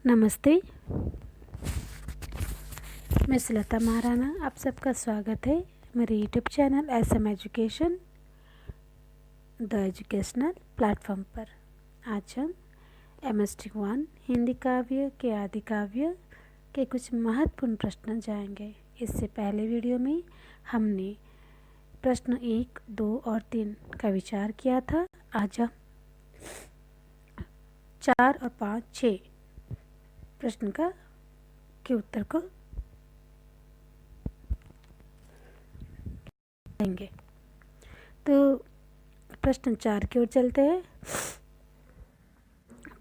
नमस्ते। मैं सुलता महाराणा, आप सबका स्वागत है मेरे YouTube channel SM education the educational platform पर। आज हम MS1 हिंदी काव्य के आदि काव्य के कुछ महत्वपूर्ण प्रश्न जाएंगे। इससे पहले वीडियो में हमने प्रश्न 1, 2 और 3 का विचार किया था। आज हम 4 और 5, 6 प्रश्न के उत्तर को देंगे। तो प्रश्न 4 की ओर चलते हैं।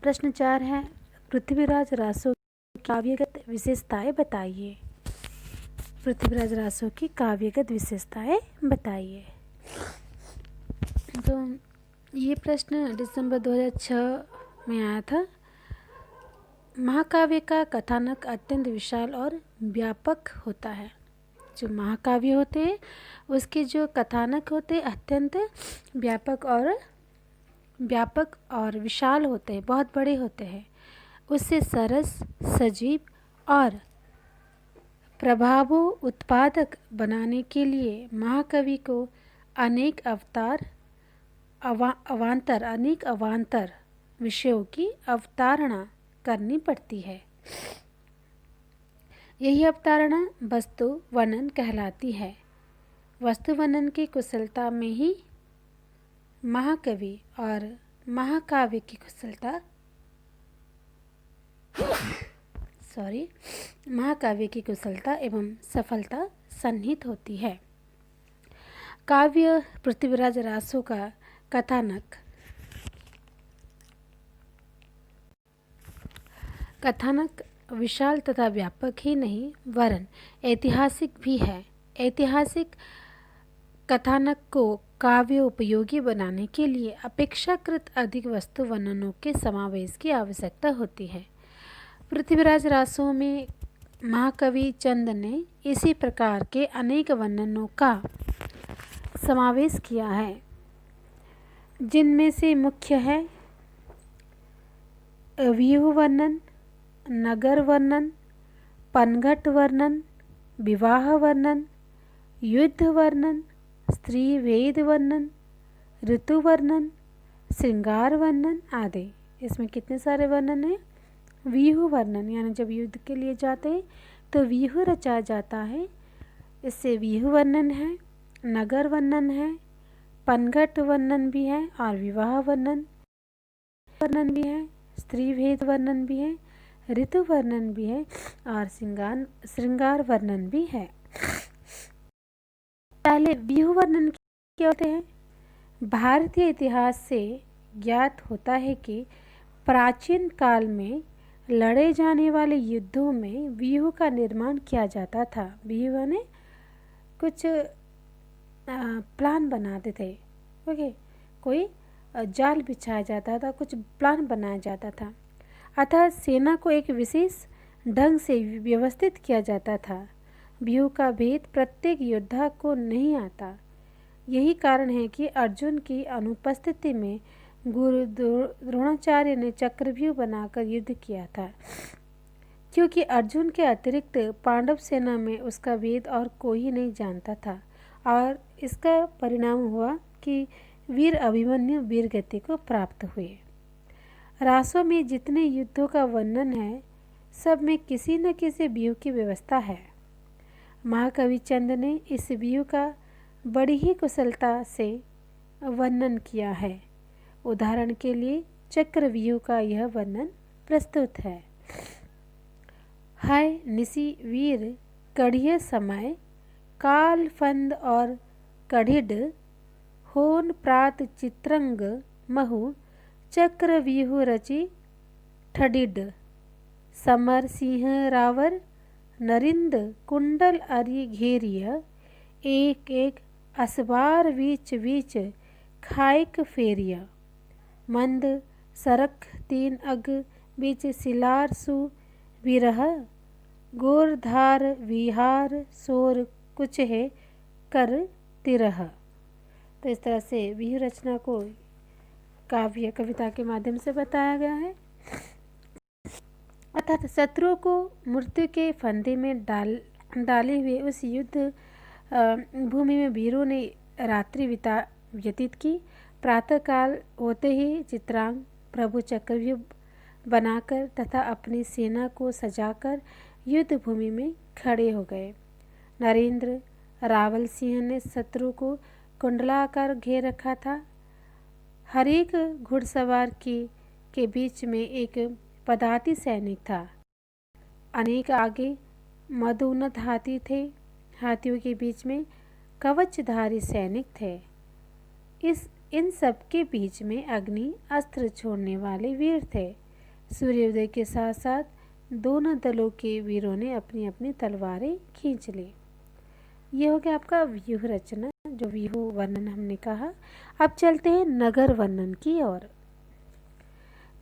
प्रश्न 4 है, पृथ्वीराज रासो की काव्यगत विशेषताएं बताइए। पृथ्वीराज रासो की काव्यगत विशेषताएं बताइए। तो ये प्रश्न दिसंबर 2006 में आया था। महाकाव्य का कथानक अत्यंत विशाल और व्यापक होता है। जो महाकाव्य होते हैं उसके जो कथानक होते हैं अत्यंत व्यापक और विशाल होते हैं, बहुत बड़े होते हैं। उससे सरस, सजीव और प्रभावों उत्पादक बनाने के लिए महाकवि को अनेक अवान्तर विषयों की अवतारणा करनी पड़ती है। यही अवतारणा वस्तु वर्णन कहलाती है। वस्तु वर्णन की कुशलता में ही महाकवि और महाकाव्य की महाकाव्य की कुशलता एवं सफलता सन्निहित होती है। काव्य पृथ्वीराज रासो का कथानक विशाल तथा व्यापक ही नहीं वरन ऐतिहासिक भी है। ऐतिहासिक कथानक को काव्य उपयोगी बनाने के लिए अपेक्षाकृत अधिक वस्तु वर्णनों के समावेश की आवश्यकता होती है। पृथ्वीराज रासो में महाकवि चंद ने इसी प्रकार के अनेक वर्णनों का समावेश किया है, जिनमें से मुख्य है व्यूह वर्णन, नगर वर्णन, पनघट वर्णन, विवाह वर्णन, युद्ध वर्णन, स्त्री वेद वर्णन, ऋतु वर्णन, श्रृंगार वर्णन आदि। इसमें कितने सारे वर्णन हैं? व्यूह वर्णन, यानी जब युद्ध के लिए जाते हैं तो व्यूह रचा जाता है, इससे व्यूह वर्णन है। नगर वर्णन है, पनघट वर्णन भी है और विवाह वर्णन भी है, स्त्री भेद वर्णन भी है, ऋतु वर्णन भी है और श्रृंगार वर्णन भी है। पहले व्यूह वर्णन क्या होते हैं? भारतीय इतिहास से ज्ञात होता है कि प्राचीन काल में लड़े जाने वाले युद्धों में व्यूह का निर्माण किया जाता था। व्यूह ने कुछ प्लान बनाते थे। ओके, कोई जाल बिछाया जाता था, कुछ प्लान बनाया जाता था। अतः सेना को एक विशेष ढंग से व्यवस्थित किया जाता था। व्यूह का भेद प्रत्येक योद्धा को नहीं आता। यही कारण है कि अर्जुन की अनुपस्थिति में गुरु द्रोणाचार्य ने चक्रव्यूह बनाकर युद्ध किया था, क्योंकि अर्जुन के अतिरिक्त पांडव सेना में उसका भेद और कोई नहीं जानता था। और इसका परिणाम हुआ कि वीर अभिमन्यु वीरगति को प्राप्त हुए। रासो में जितने युद्धों का वर्णन है सब में किसी न किसी व्यूह की व्यवस्था है। महाकवि चंद ने इस व्यूह का बड़ी ही कुशलता से वर्णन किया है। उदाहरण के लिए चक्रव्यूह का यह वर्णन प्रस्तुत है। हाय निसी वीर कढ़िय समय, काल फंद और कढ़िड, होन प्रात चित्रंग महु, चक्रव्यूह रचि ठडिड, समर सिंह रावर नरिंद, कुंडल अरि घेरिय, एक एक असबार बीच बीच खाइक फेरिय, मंद सरक तीन अग बीच सिलार सु विरह, गोरधार विहार सोर कुछ है कर तिरह। तो इस तरह से व्यूह रचना को काव्य कविता के माध्यम से बताया गया है। अर्थात शत्रु को मृत्यु के फंदे में डाले हुए उस युद्ध भूमि में वीरों ने रात्रि व्यतीत की। प्रातःकाल होते ही चित्रांग प्रभु चक्रव्यूह बनाकर तथा अपनी सेना को सजाकर युद्ध भूमि में खड़े हो गए। नरेंद्र रावल सिंह ने शत्रु को कुंडलाकार घेर रखा था। हर एक घुड़सवार के बीच में एक पदाती सैनिक था। अनेक आगे मदोन्नत हाथी थे। हाथियों के बीच में कवचधारी सैनिक थे। इन सब के बीच में अग्नि अस्त्र छोड़ने वाले वीर थे। सूर्योदय के साथ साथ दोनों दलों के वीरों ने अपनी अपनी तलवारें खींच ली। यह हो गया आपका व्यूह रचना, जो व्यूह वर्णन हमने कहा। अब चलते हैं नगर वर्णन की ओर।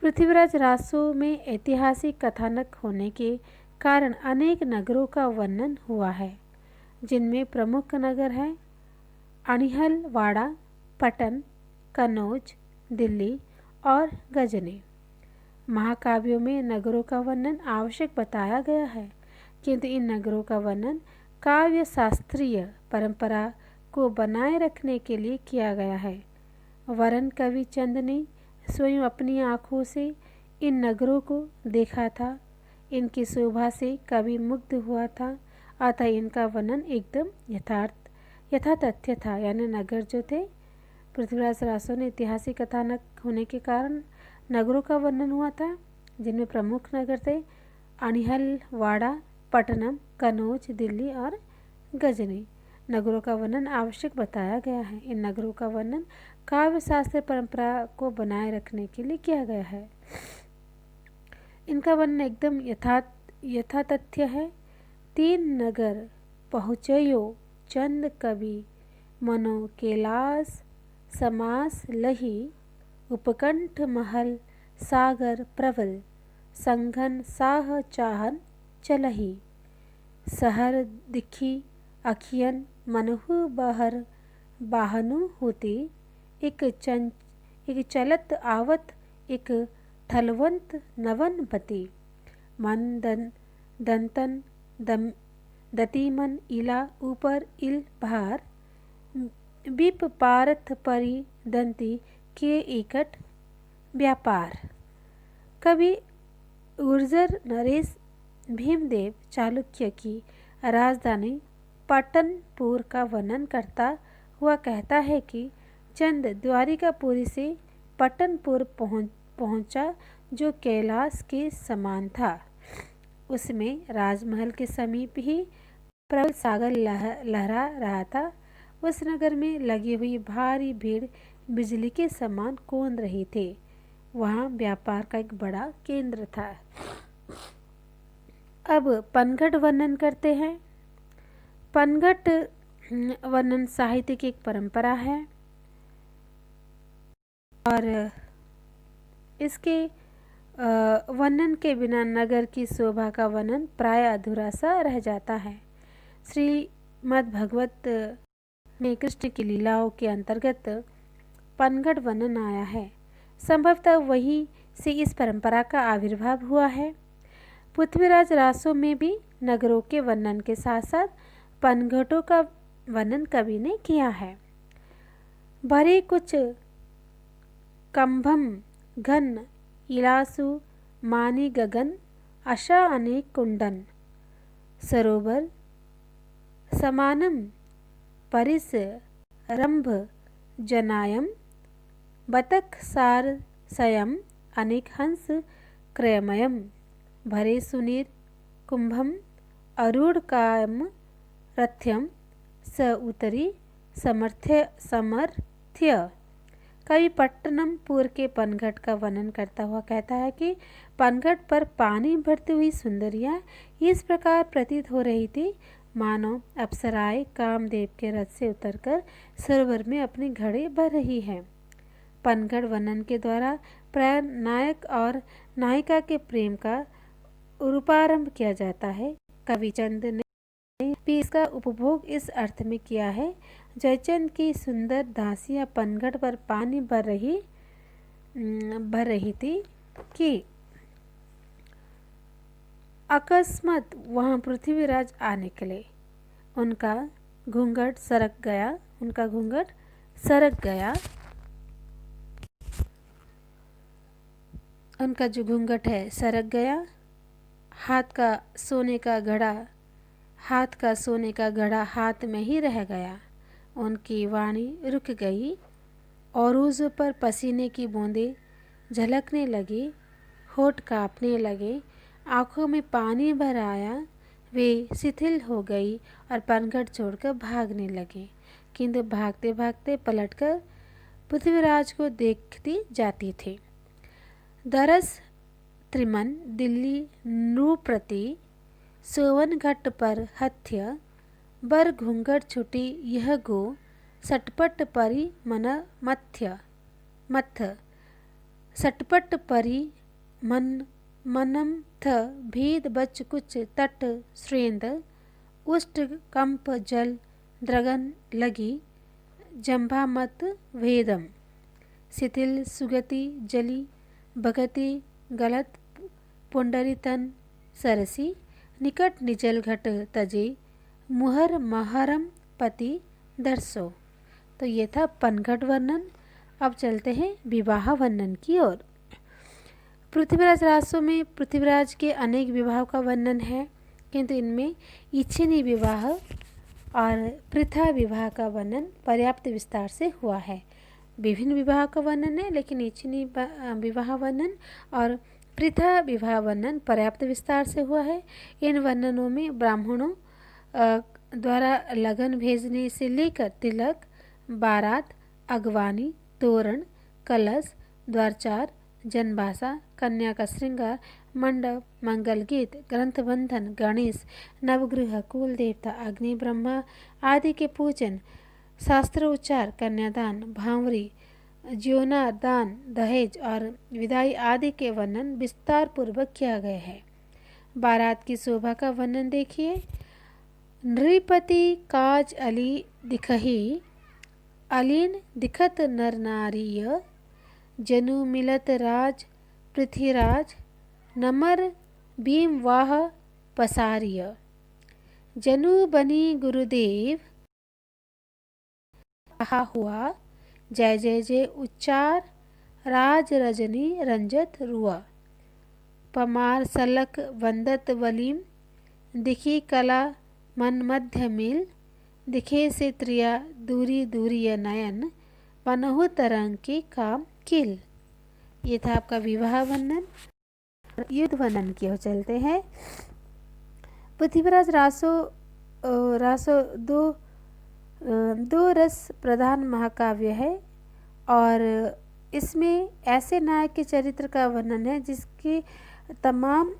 पृथ्वीराज रासो में ऐतिहासिक कथानक होने के कारण अनेक नगरों का वर्णन हुआ है, जिनमें प्रमुख नगर हैं अणिहल, वाड़ा, पटन, कन्नौज, दिल्ली और गजनी। महाकाव्यों में नगरों का वर्णन आवश्यक बताया गया है, किंतु इन नगरों का वर्णन काव्य शास्त्रीय परंपरा को बनाए रखने के लिए किया गया है। वरन कवि चंद ने स्वयं अपनी आँखों से इन नगरों को देखा था। इनकी शोभा से कवि मुग्ध हुआ था, अतः इनका वर्णन एकदम यथातथ्य था। यानी नगर जो थे, पृथ्वीराज रासो ने ऐतिहासिक कथानक होने के कारण नगरों का वर्णन हुआ था, जिनमें प्रमुख नगर थे अणिहल, वाड़ा, पटनम, कन्नौज, दिल्ली और गजनी। नगरों का वर्णन आवश्यक बताया गया है। इन नगरों का वर्णन काव्य शास्त्र परंपरा को बनाए रखने के लिए किया गया है। इनका वर्णन एकदम यथातथ्य है। 3 नगर पहुँचयो चंद कवि, मनो कैलास समास लही, उपकंठ महल सागर प्रबल, संघन साह चाहन चलही। सहर दिखी अखियन मनहु बहर, बाहनु होती, एक चलत आवत, एक ठलवंत नवन बती। मन दंतन दतीमन इला ऊपर इल भार, बिप पारथ परी दंती के एकट व्यापार। कवि गुर्जर नरेश भीमदेव चालुक्य की राजधानी पट्टनपुर का वर्णन करता हुआ कहता है कि चंद द्वारिकापुरी से पट्टनपुर पहुंचा, जो कैलाश के समान था। उसमें राजमहल के समीप ही प्रबल सागर लहरा रहा था। उस नगर में लगी हुई भारी भीड़ बिजली के समान कौंध रही थी। वहाँ व्यापार का एक बड़ा केंद्र था। अब पनघट वर्णन करते हैं। पनघट वर्णन साहित्य की एक परंपरा है और इसके वर्णन के बिना नगर की शोभा का वर्णन प्राय अधूरा सा रह जाता है। श्रीमद् भागवत में कृष्ण की लीलाओं के अंतर्गत पनघट वर्णन आया है। संभवतः वहीं से इस परंपरा का आविर्भाव हुआ है। पृथ्वीराज रासो में भी नगरों के वर्णन के साथ साथ पनघटों का वर्णन कवि ने किया है। भरे कुछ कंभम घन, इलासु मानी गगन, आशा अनेक कुंडन, सरोवर समानम परिस रंभ जनायम, बतक सार सयम अनेक हंस क्रयमयम। भरे सुनीर कुंभम अरूढ़ कायम रथ्यम, स उतरी समर्थ्य। कवि पट्टनमपुर के पनघट का वर्णन करता हुआ कहता है कि पनघट पर पानी भरती हुई सुंदरियां इस प्रकार प्रतीत हो रही थी, मानो अप्सराएं कामदेव के रथ से उतरकर सरोवर में अपने घड़े भर रही हैं। पनघट वर्णन के द्वारा प्राय नायक और नायिका के प्रेम का रूपारंभ किया जाता है। कविचंद ने भी इसका उपभोग इस अर्थ में किया है, जयचंद की सुंदर दासियां पनघट पर पानी भर रही थी कि अकस्मात वहाँ पृथ्वीराज आ निकले। उनका घूंघट सरक गया, उनका घूंघट सरक गया। उनका जो घूंघट है सरक गया। हाथ का सोने का घड़ा हाथ में ही रह गया। उनकी वाणी रुक गई और उस पर पसीने की बूंदें झलकने लगी, होठ कांपने लगे, आंखों में पानी भर आया। वे शिथिल हो गई और पनघट छोड़कर भागने लगे, किंतु भागते भागते पलटकर पृथ्वीराज को देखती जाती थी। दरस त्रिमन दिल्ली नृप्रति सोवन घट पर हथ्य बर घूंघट छुटी यह गो सटपट परी मन मथ सटपट परी मनम थ भेद बच कुछ तट श्रेंद उष्ट कंप जल द्रगन लगी जंभा मत भेदम शिथिल सुगति जली भगति गलत पुंडरी तन सरसी निकट निजल घट तजे मुहर महरम पति दर्शो। तो ये था पनघट वर्णन। अब चलते हैं विवाह वर्णन की ओर। पृथ्वीराज रासो में पृथ्वीराज के अनेक विवाहों का वर्णन है, किंतु इनमें इच्छिनी विवाह और पृथा विवाह का वर्णन पर्याप्त विस्तार से हुआ है। विभिन्न विवाह का वर्णन है, लेकिन इच्छिनी विवाह वर्णन और पृथा विवाह वर्णन पर्याप्त विस्तार से हुआ है। इन वर्णनों में ब्राह्मणों द्वारा लगन भेजने से लेकर तिलक, बारात, अगवानी, तोरण, कलश, द्वारचार, जनभाषा, कन्या का श्रृंगार, मंडप, मंगल गीत, ग्रंथबंधन, गणेश, नवगृह, कुल देवता, अग्नि, ब्रह्मा आदि के पूजन, शास्त्र उच्चार, कन्यादान, भांवरी, ज्योना दान, दहेज और विदाई आदि के वर्णन विस्तार पूर्वक किया गया है। बारात की शोभा का वर्णन देखिए। नृपति काज अली दिखही अलीन दिखत नर नारीय जनु मिलत राज पृथ्वीराज नमर भीम वाह पसारिय जनु बनी गुरुदेव कहा हुआ जय जय जय उच्चार राज रजनी रंजत रुआ पमार सलक वंदत वलीम दिखी कला मन मध्य मिल दिखे से त्रिया दूरी दूरी नयन पनहु तरंग की काम किल। ये था आपका विवाह वर्णन। युद्ध वर्णन की ओर चलते हैं। पृथ्वीराज रासो दो रस प्रधान महाकाव्य है और इसमें ऐसे नायक के चरित्र का वर्णन है जिसकी तमाम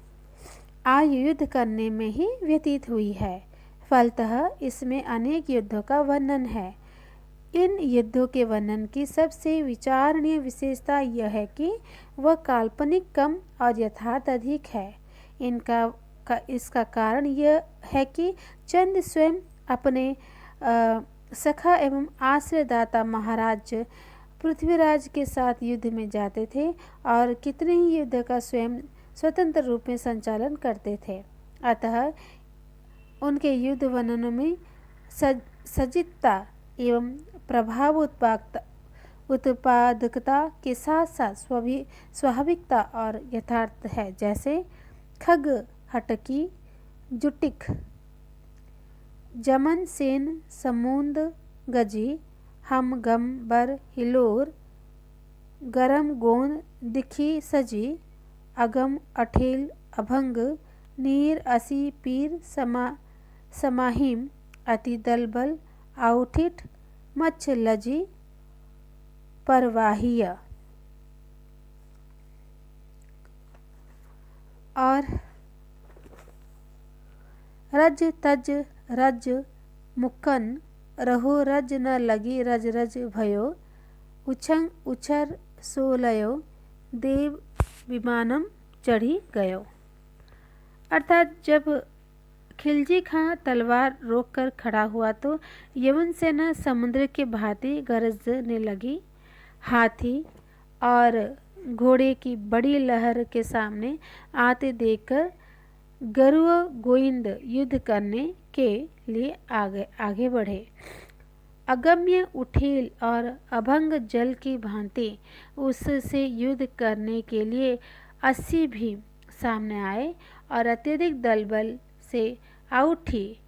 आयु युद्ध करने में ही व्यतीत हुई है। फलतः इसमें अनेक युद्धों का वर्णन है। इन युद्धों के वर्णन की सबसे विचारणीय विशेषता यह है कि वह काल्पनिक कम और यथार्थ अधिक है। इसका कारण यह है कि चंद स्वयं अपने सखा एवं आश्रयदाता महाराज पृथ्वीराज के साथ युद्ध में जाते थे और कितने ही युद्ध का स्वयं स्वतंत्र रूप में संचालन करते थे। अतः उनके युद्ध वर्णनों में सजीवता एवं प्रभाव उत्पादकता के साथ साथ स्वाभाविकता और यथार्थ है। जैसे खग हटकी जुटिक जमन सेन समुंद गजी हम गम बर हिलोर गरम गोंद दिखी सजी अगम अठेल अभंग नीर असी पीर समाहिम अति दलबल आउठिठ मच्छ लजी परवाहिया। और रज तज रज मुक्कन रहो रज न लगी रज रज भयो उछंग उछर सोलयो देव विमानम चढ़ी गयो। अर्थात जब खिलजी खां तलवार रोककर खड़ा हुआ तो यमन सेना समुद्र के भांति गरजने लगी। हाथी और घोड़े की बड़ी लहर के सामने आते देखकर गरुड़ गोविंद युद्ध करने के लिए आगे बढ़े। अगम्य उठेल और अभंग जल की भांति उससे युद्ध करने के लिए 80 भी सामने आए और अत्यधिक दलबल से आउठी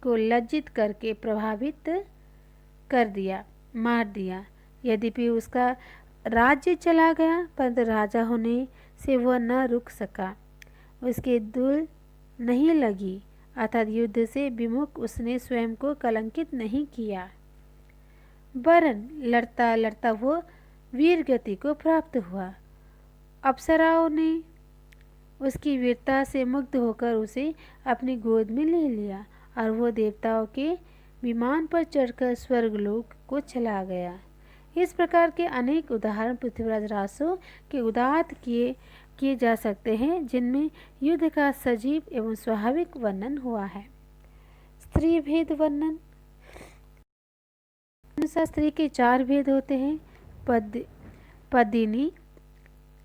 को लज्जित करके प्रभावित कर दिया, मार दिया। यद्यपि उसका राज्य चला गया, परंतु राजा होने से वह न रुक सका। उसके धूल नहीं लगी, अर्थात युद्ध से विमुख उसने स्वयं को कलंकित नहीं किया, वरन लड़ता लड़ता वो वीर गति को प्राप्त हुआ। अप्सराओं ने उसकी वीरता से मुग्ध होकर उसे अपनी गोद में ले लिया और वो देवताओं के विमान पर चढ़कर स्वर्गलोक को चला गया। इस प्रकार के अनेक उदाहरण पृथ्वीराज रासो के उदात्त किए जा सकते हैं, जिनमें युद्ध का सजीव एवं स्वाभाविक वर्णन हुआ है। स्त्री भेद वर्णन अनुसार स्त्री के 4 भेद होते हैं: पदिनी,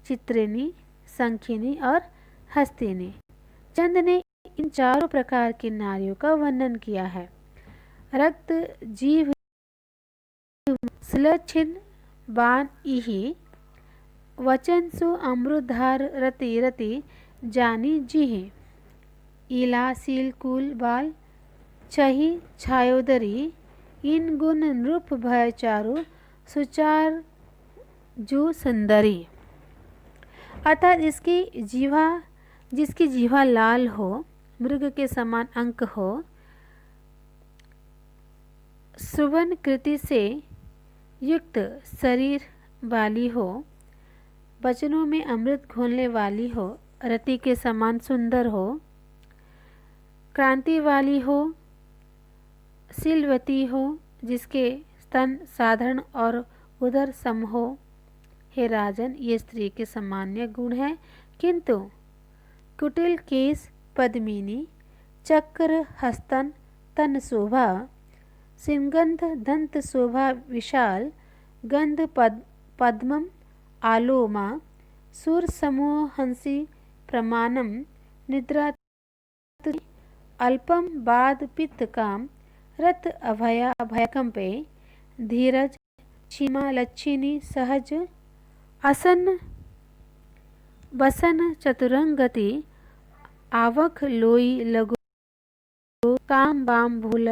चित्रिणी, संखिनी और हस्तिनी। चंद ने इन चारों प्रकार की नारियों का वर्णन किया है। रक्त जीव सुलक्षिण बाण इहि वचन सु अमृतधार रति रति जानी जिहि इला सील कुल बाल छही छायोदरी इन गुण नृप भय चारु सुचार जु सुंदरी। अर्थात जिसकी जीवा लाल हो, मृग के समान अंक हो, सुवन कृति से युक्त शरीर वाली हो, वचनों में अमृत घोलने वाली हो, रति के समान सुंदर हो, क्रांति वाली हो, शीलवती हो, जिसके स्तन साधारण और उदर सम हो। हे राजन, ये स्त्री के सामान्य गुण हैं, किंतु कुटिल केश पद्मिनी, चक्र हस्तन तन शोभा, सिंगंध दंत शोभा विशाल, गंध पद्मम आलोमा, सुर समूह हंसी प्रमाणम, निद्रा अल्पम बाद पित्त काम, रत अभयकंपे, धीरज क्षीमा लच्छिनी सहज, असन बसन चतुरंगति, आवक लोई लघु काम बाम भूल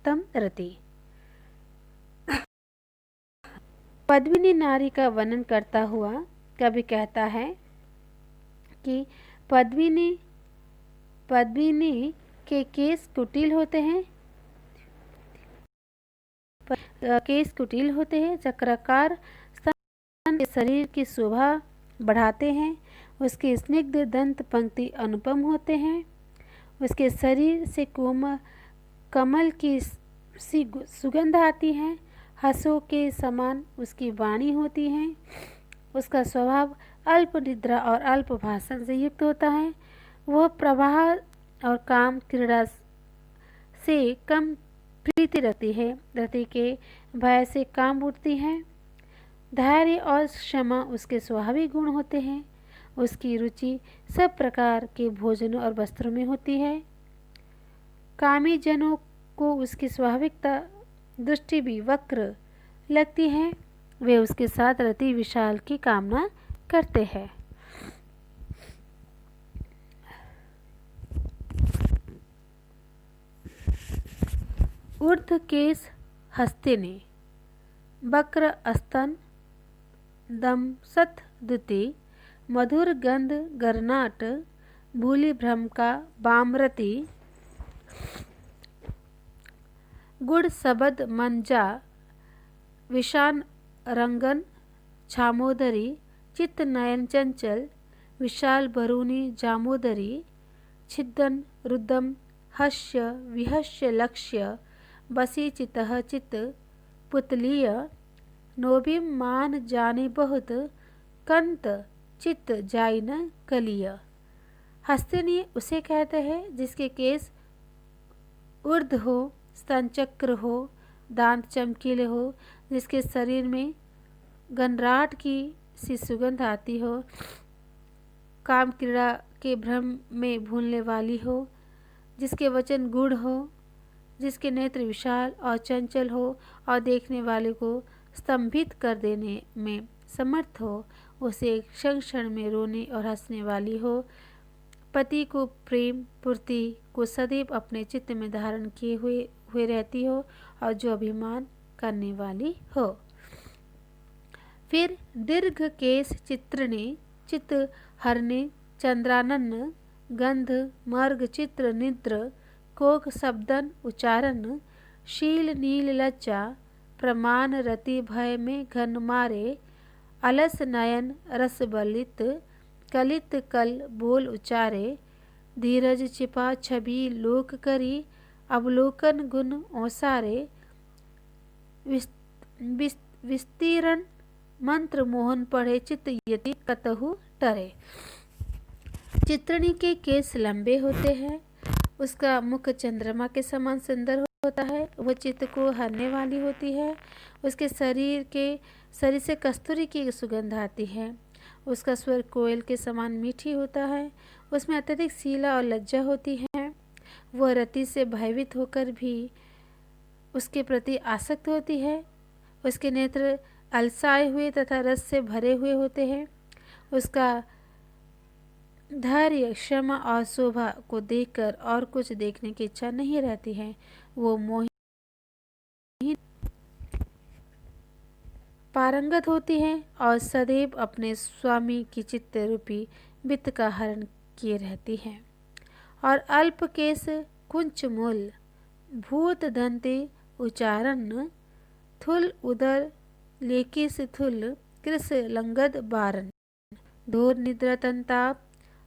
तम रति। पद्मिनी नारी का वर्णन करता हुआ कवि कहता है कि पद्मिनी के केस कुटिल होते हैं, चक्राकार स्तन के शरीर की शोभा बढ़ाते हैं, उसके स्निग्ध दंत पंक्ति अनुपम होते हैं, उसके शरीर से कमल की सी सुगंध आती है, हंसों के समान उसकी वाणी होती है, उसका स्वभाव अल्प निद्रा और अल्प भाषण से युक्त होता है, वह प्रवाह और काम क्रीड़ा से कम प्रीति रखती है, रति के भय से काम उठती है, धैर्य और क्षमा उसके स्वाभाविक गुण होते हैं, उसकी रुचि सब प्रकार के भोजनों और वस्त्रों में होती है, कामी जनों को उसकी स्वाभाविकता दृष्टि भी वक्र लगती है, वे उसके साथ रति विशाल की कामना करते हैं। ऊर्ध केश हस्तिनी, वक्र स्तन दमसत दुति, मधुर गंध गरनाट, भूलि भ्रम का बामरती, गुड़ सबद मंजा, विषान रंगन छामोदरी, चित्त नयन चंचल, विशाल बरूनी जामोदरी, छिदन रुदम हस्य विहस्य लक्ष्य, बसी चितः चित पुतलीय, नोभिम मान जाने बहुत, कंत चित्त जाइन कलिय। हस्तिनी उसे कहते हैं जिसके केस ऊर्ध हो, स्तन चक्र हो, दांत चमकीले हो, जिसके शरीर में गनराट की सी सुगंध आती हो, काम क्रीड़ा के भ्रम में भूलने वाली हो, जिसके वचन गूढ़ हो, जिसके नेत्र विशाल और चंचल हो और देखने वाले को स्तंभित कर देने में समर्थ हो, उसे एक क्षण क्षण में रोने और हंसने वाली हो, पति को प्रेम पूर्ति को सदैव अपने चित्त में धारण किए हुए रहती हो और जो अभिमान करने वाली हो। फिर दीर्घ केश चित्रने चित्त हरने चंद्रानन गंध मर्ग चित्र निद्र कोक शब्दन उच्चारण शील नील लज्जा प्रमाण रति भय में घन मारे अलस नयन रस बलित कलित कल बोल उचारे धीरज छिपा छवि लोक करी अवलोकन गुण ओसारे विस्तीर्ण मंत्र मोहन पढ़े चित्त यति कतहु टरे। चित्रनी के केस लंबे होते हैं, उसका मुख चंद्रमा के समान सुंदर होता है, वह चित्त को हरने वाली होती है, उसके शरीर से कस्तूरी की सुगंध आती है, उसका स्वर कोयल के समान मीठी होता है, उसमें अत्यधिक शीला और लज्जा होती है, वह रति से भयभीत होकर भी उसके प्रति आसक्त होती है, उसके नेत्र अलसाए हुए तथा रस से भरे हुए होते हैं, उसका धैर्य क्षमा और शोभा को देखकर और कुछ देखने की इच्छा नहीं रहती है, वो मोहिनी पारंगत होती है और सदैव अपने स्वामी की चित्त रूपी वित्त का हरण किए रहती है। और अल्प केस कुंच मूल भूत दंते उच्चारण थुल उदर लेकिस थुल कृस लंगद बारन धोर निद्रतंताप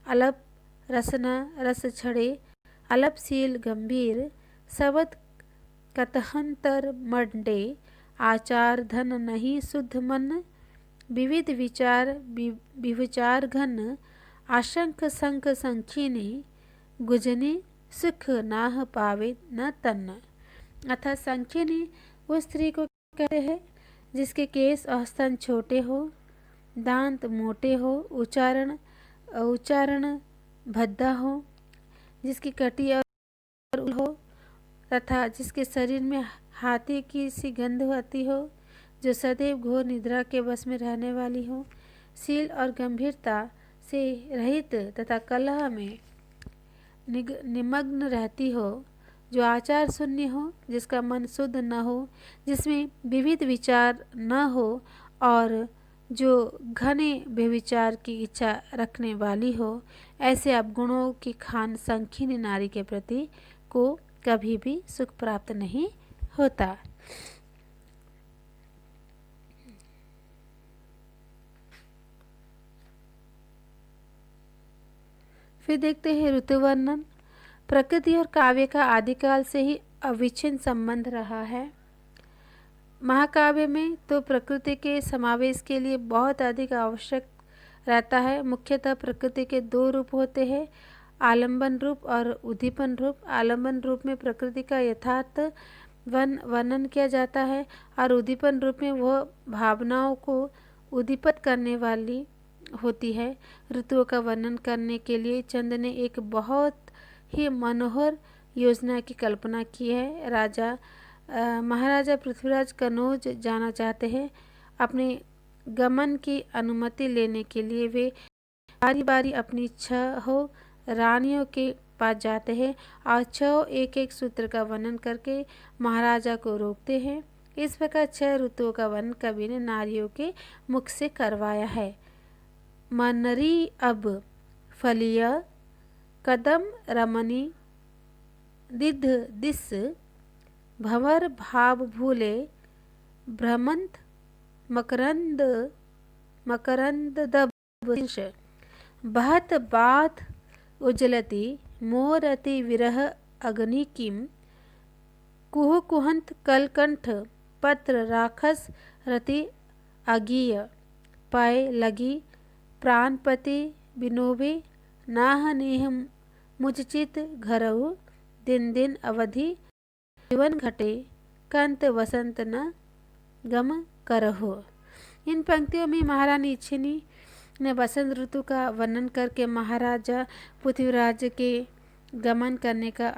अलप रसना रस छड़े अलपशील गंभीर सबद कतहंतर मंडे आचार धन नहीं शुद्ध मन विविध विचार विविचार घन आशंक संक संखिनी गुजनी सुख नाह पावे न तन्न। अतः संखिनी उस स्त्री को कहते हैं जिसके केस और स्तन छोटे हो, दांत मोटे हो, उच्चारण भद्दा हो, जिसकी कटी और हो तथा जिसके शरीर में हाथी की सी गंध आती हो, जो सदैव घोर निद्रा के वश में रहने वाली हो, शील और गंभीरता से रहित तथा कलह में निमग्न रहती हो, जो आचार शून्य हो, जिसका मन शुद्ध न हो, जिसमें विविध विचार न हो और जो घने व्यभिचार की इच्छा रखने वाली हो, ऐसे अवगुणों की खान संखिनी नारी के प्रति को कभी भी सुख प्राप्त नहीं होता। फिर देखते हैं ऋतु वर्णन। प्रकृति और काव्य का आदिकाल से ही अविच्छिन्न संबंध रहा है। महाकाव्य में तो प्रकृति के समावेश के लिए बहुत अधिक आवश्यक रहता है। मुख्यतः प्रकृति के दो रूप होते हैं, आलंबन रूप और उद्दीपन रूप। आलंबन रूप में प्रकृति का यथार्थ वर्णन किया जाता है और उद्दीपन रूप में वह भावनाओं को उद्दीपित करने वाली होती है। ऋतुओं का वर्णन करने के लिए चंद ने एक बहुत ही मनोहर योजना की कल्पना की है। महाराजा पृथ्वीराज कनौज जाना चाहते हैं। अपने गमन की अनुमति लेने के लिए वे बारी बारी अपनी 6 रानियों के पास जाते हैं और 6 एक एक सूत्र का वर्णन करके महाराजा को रोकते हैं। इस प्रकार 6 ऋतुओं का वर्णन कवि ने नारियों के मुख से करवाया है। मनरी अब फलिया कदम रमणी दिध दिस भंवर भाव भूले भ्रमंत मकरंद दब बहत बात उजलती मोरति विरह अग्नि किम कुह कुहंत कलकंठ पत्र राखस रति अगीय पाए लगी प्राणपति बिनोबे नाह नेह मुझचित घरऊ दिन दिन अवधि जीवन घटे कंत वसंत न गम करहो। इन पंक्तियों में महारानी इच्छिनी ने बसंत ऋतु का वर्णन करके महाराजा पृथ्वीराज के गमन करने का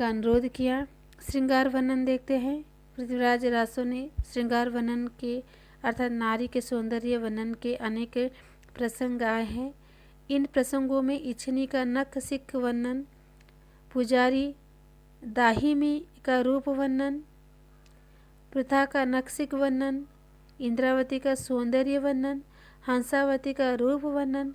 अनुरोध किया। श्रृंगार वर्णन देखते हैं। पृथ्वीराज रासो ने श्रृंगार वर्णन के अर्थात नारी के सौंदर्य वर्णन के अनेक प्रसंग आए हैं। इन प्रसंगों में इच्छिनी का नखशिख वर्णन, पुजारी दाहिमी का रूप वर्णन, पृथा का नखशिख वर्णन, इंद्रावती का सौंदर्य वर्णन, हंसावती का रूप वर्णन,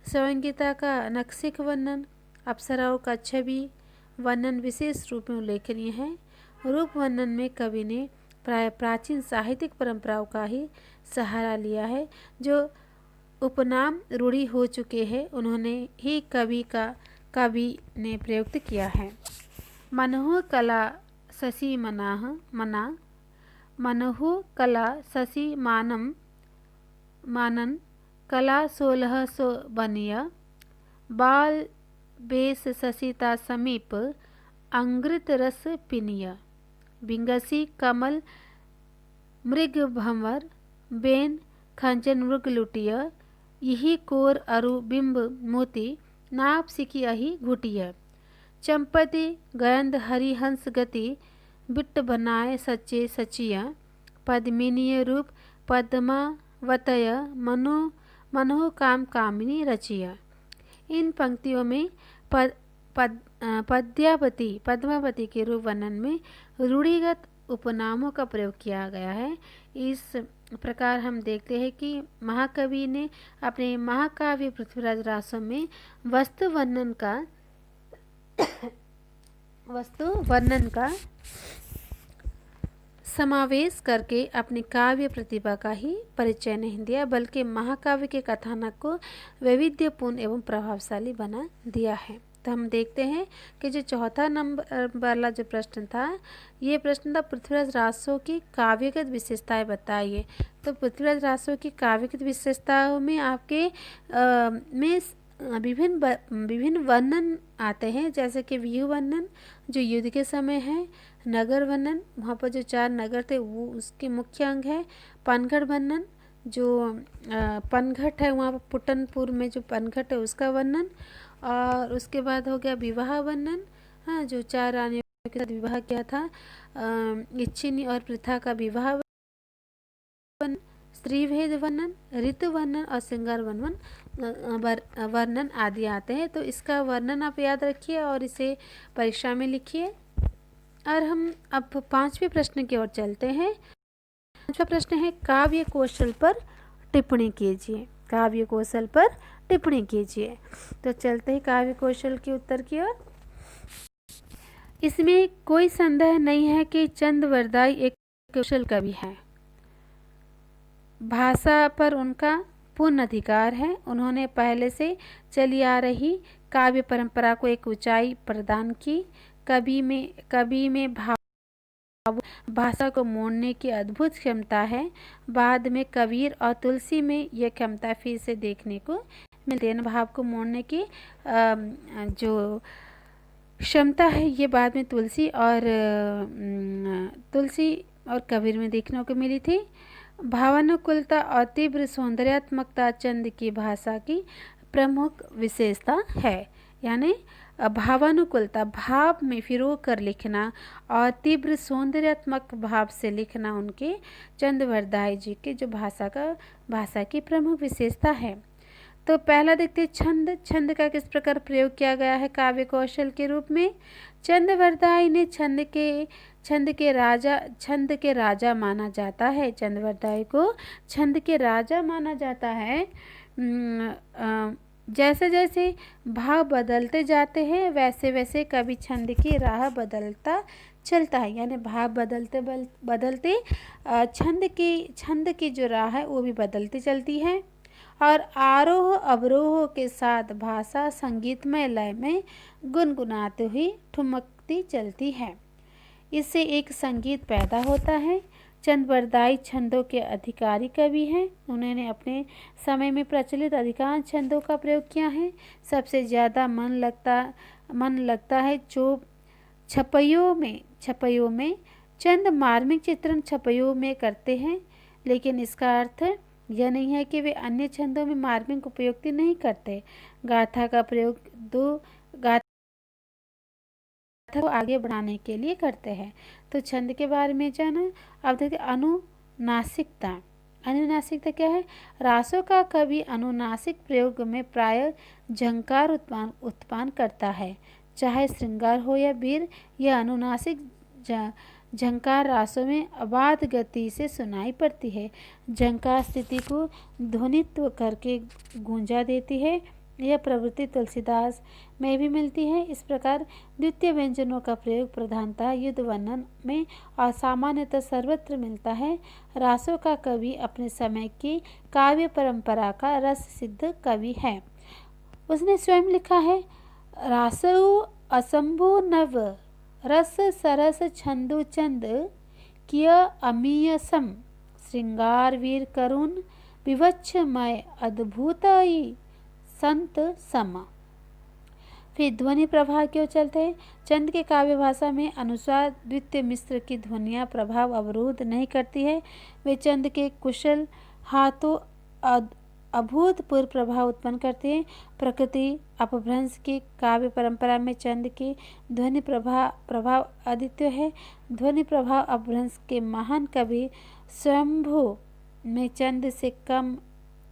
स्वयंगिता का नखशिख वर्णन, अप्सराओं का छवि वर्णन विशेष रूप में उल्लेखनीय है। रूप वर्णन में कवि ने प्राय प्राचीन साहित्यिक परंपराओं का ही सहारा लिया है। जो उपनाम रूढ़ी हो चुके हैं उन्होंने ही कवि ने प्रयुक्त किया है। मनोह कला शशि मना मनोह कला शशि मानन कला 1600 बनिया बाल बेस शशिता समीप अंग्रित रस पिनिया बिंगसी कमल मृग भंवर बेन खंजन मृग लुटिया यही कोर अरु बिंब मोती नाप सिकी अही घुटिया चंपति गयंद हरिहंस गति बिट्ट बनाए सच्चे सचिया पद्मिनीय रूप पद्मावतय मनोह काम कामिनी रचिया। इन पंक्तियों में पद्मावती के रूप वर्णन में रूढ़िगत उपनामों का प्रयोग किया गया है। इस प्रकार हम देखते हैं कि महाकवि ने अपने महाकाव्य पृथ्वीराज रासो में वस्तु वर्णन का समावेश करके अपनी काव्य प्रतिभा का ही परिचय नहीं दिया, बल्कि महाकाव्य के कथानक को वैविध्यपूर्ण एवं प्रभावशाली बना दिया है। तो हम देखते हैं कि जो चौथा नंबर वाला जो प्रश्न था, ये प्रश्न था पृथ्वीराज रासो की काव्यगत विशेषताएं बताइए। तो पृथ्वीराज रासो की काव्यगत विशेषताओं में आपके में विभिन्न वर्णन आते हैं, जैसे कि व्यूह वर्णन जो युद्ध के समय है, नगर वर्णन वहाँ पर जो 4 नगर थे वो उसके मुख्य अंग है, पनघट वर्णन जो पनघट है वहाँ पर पुटनपुर में जो पनघट है उसका वर्णन, और उसके बाद हो गया विवाह वर्णन, हाँ जो 4 रानियों के साथ विवाह किया था, इच्छिनी और पृथा का विवाह वर्णन, स्त्रीभेद वर्णन, ऋतु वर्णन और श्रृंगार वर्णन आदि आते हैं। तो इसका वर्णन आप याद रखिए और इसे परीक्षा में लिखिए। और हम अब 5वें प्रश्न की ओर चलते हैं। 5वां प्रश्न है काव्य कौशल पर टिप्पणी कीजिए। काव्य कौशल पर टिप्पणी कीजिए। तो चलते हैं काव्य कौशल के उत्तर की ओर। इसमें कोई संदेह नहीं है कि चंद्रवरदाई एक कौशल कवि है। भाषा पर उनका पूर्ण अधिकार है। उन्होंने पहले से चली आ रही काव्य परंपरा को एक ऊंचाई प्रदान की। कवि में भाषा को मोड़ने की अद्भुत क्षमता है। बाद में कबीर और तुलसी में यह क्षमता फिर से देखने को मिलती है। भाव को मोड़ने की जो क्षमता है ये बाद में तुलसी और कबीर में देखने को मिली थी। भावानुकूलता और तीव्र सौंदर्यात्मकता चंद की भाषा की प्रमुख विशेषता है। यानी भावानुकूलता, भाव में फिरो कर लिखना और तीव्र सौंदर्यात्मक भाव से लिखना उनके चंद्रवरदाई जी के जो भाषा की प्रमुख विशेषता है। तो पहला देखते हैं छंद का किस प्रकार प्रयोग किया गया है काव्य कौशल के रूप में। चंद्रवरदाई ने छंद के राजा माना जाता है। चंद्रवरदाई को छंद के राजा माना जाता है। जैसे जैसे भाव बदलते जाते हैं वैसे वैसे कवि छंद की राह बदलता चलता है। यानी भाव बदलते छंद की जो राह है वो भी बदलती चलती है और आरोह अवरोह के साथ भाषा संगीतमय लय में गुनगुनाते हुई ठुमकती चलती है। इससे एक संगीत पैदा होता है। चंद्रवरदाई छंदों के अधिकारी कवि हैं। उन्होंने अपने समय में प्रचलित अधिकांश छंदों का प्रयोग किया है। सबसे ज़्यादा मन लगता है जो छपैयों में चंद मार्मिक चित्रण छपैयों में करते हैं, लेकिन इसका अर्थ यह नहीं है कि वे अन्य छंदों में मार्मिक उपयोक्ति नहीं करते। गाथा का प्रयोग दो गाथा को आगे बढ़ाने के लिए करते हैं। तो छंद के बारे में जाना। अब देखते अनुनासिकता। अनुनासिकता क्या है? रासों का कवि अनुनासिक प्रयोग में प्राय झंकार उत्पन्न करता है। चाहे श्रृंगार हो या वीर, यह अनुनासिक झंकार रासों में अबाध गति से सुनाई पड़ती है। झंकार स्थिति को ध्वनित्व करके गूंजा देती है। यह प्रवृत्ति तुलसीदास में भी मिलती है। इस प्रकार द्वितीय व्यंजनों का प्रयोग प्रधानतः युद्ध वर्णन में और सामान्यतः सर्वत्र मिलता है। रासों का कवि अपने समय की काव्य परंपरा का रस सिद्ध कवि है। उसने स्वयं लिखा है, रासौ असंभु नव रस सरस छंदु चंद किय अमीय सम श्रृंगार वीर करुण विवक्षमय अद्भुतई संत सम। फिर ध्वनि प्रभाव क्यों चलते हैं? चंद के काव्य भाषा में अनुस्वार द्वितीय मिश्र की ध्वनियाँ प्रभाव अवरोध नहीं करती है। वे चंद के कुशल हाथों अभूतपूर्व प्रभाव उत्पन्न करते हैं। प्रकृति अपभ्रंश की काव्य परंपरा में चंद की ध्वनि प्रभाव अद्वितीय है। ध्वनि प्रभाव अपभ्रंश के महान कवि स्वयंभू में चंद से कम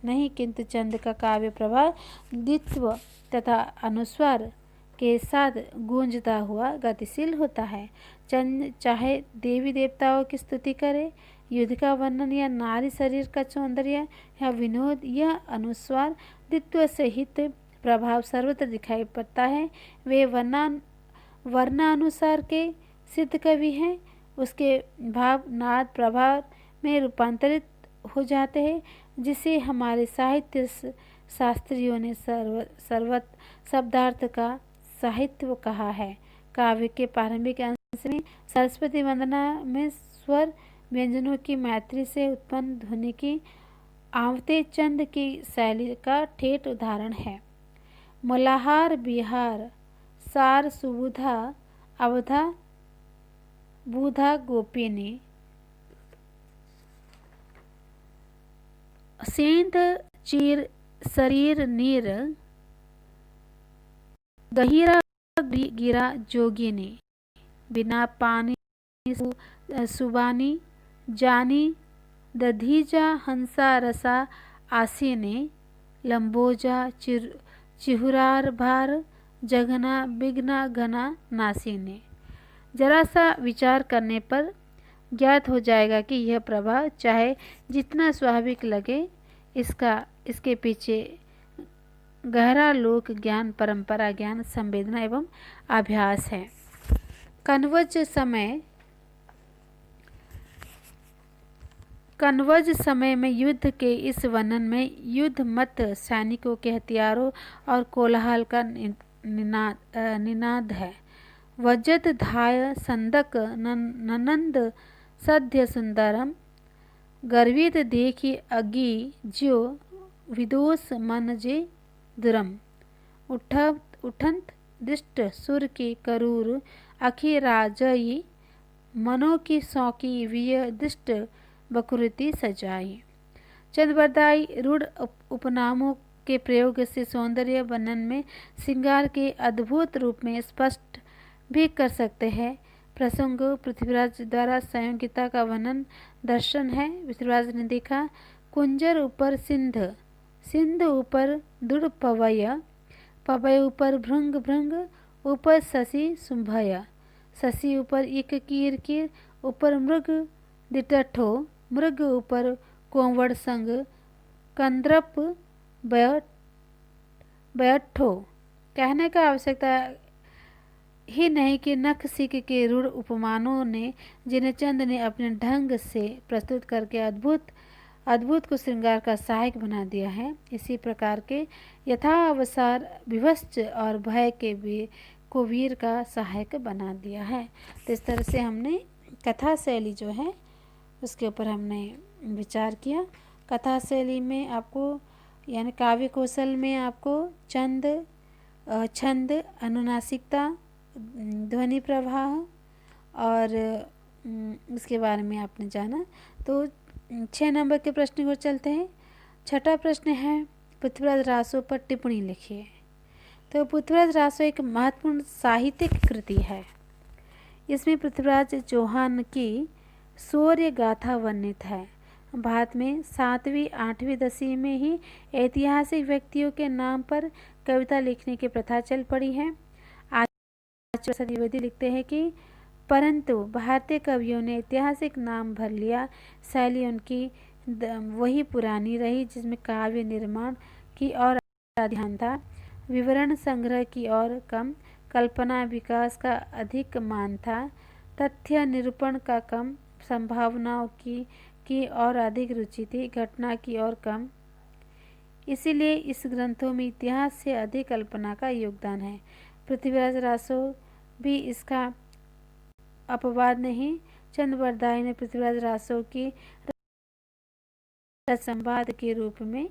नहीं, किंतु चंद का काव्य प्रभाव द्वित्व तथा अनुस्वार के साथ गूंजता हुआ गतिशील होता है। चंद चाहे देवी देवताओं की स्तुति करे, युद्ध का वर्णन या नारी शरीर का सौंदर्य या विनोद, यह अनुस्वार द्वित्व सहित प्रभाव सर्वत्र दिखाई पड़ता है। वे वर्णानुसार के सिद्ध कवि हैं। उसके भाव नाद प्रभाव में रूपांतरित हो जाते हैं, जिसे हमारे साहित्य शास्त्रियों ने शब्दार्थ का साहित्य कहा है। काव्य के प्रारंभिक अंश में सरस्वती वंदना में स्वर व्यंजनों की मैत्री से उत्पन्न ध्वनि की आवते चंद की शैली का ठेठ उदाहरण है। मलाहार बिहार सार सुबुधा अवधा बुधा गोपिनी सेंध चीर शरीर नीर गहिरा गिरा जोगिनी बिना पानी सुबानी जानी दधीजा हंसा रसा आसीने लंबोजा चिहुरार भार जगना बिगना घना नासीने। जरा सा विचार करने पर ज्ञात हो जाएगा कि यह प्रभाव चाहे जितना स्वाभाविक लगे, इसके पीछे गहरा लोक ज्ञान, परंपरा ज्ञान, संवेदना एवं अभ्यास है। कनवज समय में युद्ध के इस वर्णन में युद्ध मत सैनिकों के हथियारों और कोलाहल का निनाद है। वजत धाय संदक ननंद सद्य सुंदरम गर्वित देखी अगी ज्यो विदोष मन जे दुरम उठंत दृष्ट सुर की करूर अखि राजई मनो की सौकी विय दृष्ट बकुरती सजाई। चंद्रबरदाई रूढ़ उपनामों के प्रयोग से सौंदर्य वर्णन में श्रृंगार के अद्भुत रूप में स्पष्ट भी कर सकते हैं। प्रसंग पृथ्वीराज द्वारा संयोगिता का वर्णन दर्शन है। पृथ्वीराज ने देखा, कुंजर ऊपर सिंध, सिंध ऊपर दुड़ पवय, पवय ऊपर भृंग, भृंग ऊपर शशि शुंभय, शशि ऊपर इक कीर, कीर ऊपर मृग दिटठो, मृग ऊपर कोंवड़ संग कंद्रप बयठो। कहने का आवश्यकता ही नहीं कि नख सिक के रूढ़ उपमानों ने, जिन्हें चंद ने अपने ढंग से प्रस्तुत करके अद्भुत को श्रृंगार का सहायक बना दिया है, इसी प्रकार के यथावसार विवश और भय के को वीर का सहायक बना दिया है। तो इस तरह से हमने कथा शैली जो है उसके ऊपर हमने विचार किया। कथा शैली में आपको यानी काव्य कौशल में आपको छंद, अनुनासिकता, ध्वनि प्रवाह और इसके बारे में आपने जाना। तो 6 नंबर के प्रश्न को चलते हैं। छठा प्रश्न है, पृथ्वीराज रासो पर टिप्पणी लिखिए। तो पृथ्वीराज रासो एक महत्वपूर्ण साहित्यिक कृति है। इसमें पृथ्वीराज चौहान की शौर्य गाथा वर्णित है। भारत में 7वीं 8वीं दशक में ही ऐतिहासिक व्यक्तियों के नाम पर कविता लिखने की प्रथा चल पड़ी है। आज प्रसाद द्विवेदी लिखते हैं कि परंतु भारतीय कवियों ने ऐतिहासिक नाम भर लिया। शैली उनकी वही पुरानी रही जिसमें काव्य निर्माण की ओर ध्यान था, विवरण संग्रह की ओर कम, कल्पना विकास का अधिक मान था, तथ्य निरूपण का कम, संभावनाओं की ओर अधिक रुचि थी, घटना की ओर कम। इसीलिए इस ग्रंथों में इतिहास से अधिक कल्पना का योगदान है। पृथ्वीराज रासो भी इसका अपवाद नहीं। चंद बरदाई ने पृथ्वीराज रासो की संवाद के रूप में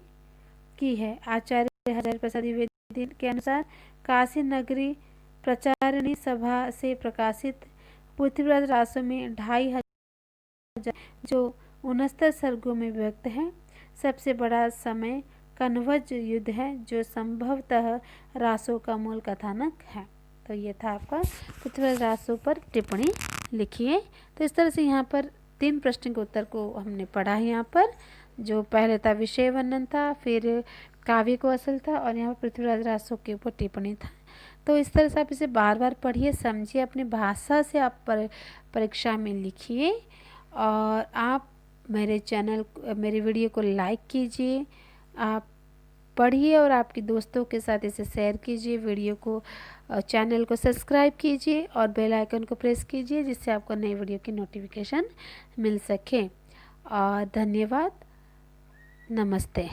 की है। आचार्य हजारी प्रसाद द्विवेदी के अनुसार काशी नगरी प्रचारिणी सभा से प्रकाशित पृथ्वीराज रासो में 2500 जो 69 सर्गों में व्यक्त है। सबसे बड़ा समय कनवज युद्ध है जो संभवतः रासो का मूल कथानक है। तो ये था आपका पृथ्वीराज रासो पर टिप्पणी लिखिए। तो इस तरह से यहाँ पर 3 प्रश्न के उत्तर को हमने पढ़ा है। यहाँ पर जो पहले था विषय वर्णन था, फिर काव्य को असल था, और यहाँ पर पृथ्वीराज रासो के ऊपर टिप्पणी था। तो इस तरह से आप इसे बार बार पढ़िए, समझिए, अपनी भाषा से आप परीक्षा में लिखिए। और आप मेरे वीडियो को लाइक कीजिए, आप पढ़िए और आपके दोस्तों के साथ इसे शेयर कीजिए। वीडियो को चैनल को सब्सक्राइब कीजिए और बेल आइकन को प्रेस कीजिए जिससे आपको नई वीडियो की नोटिफिकेशन मिल सके। और धन्यवाद, नमस्ते।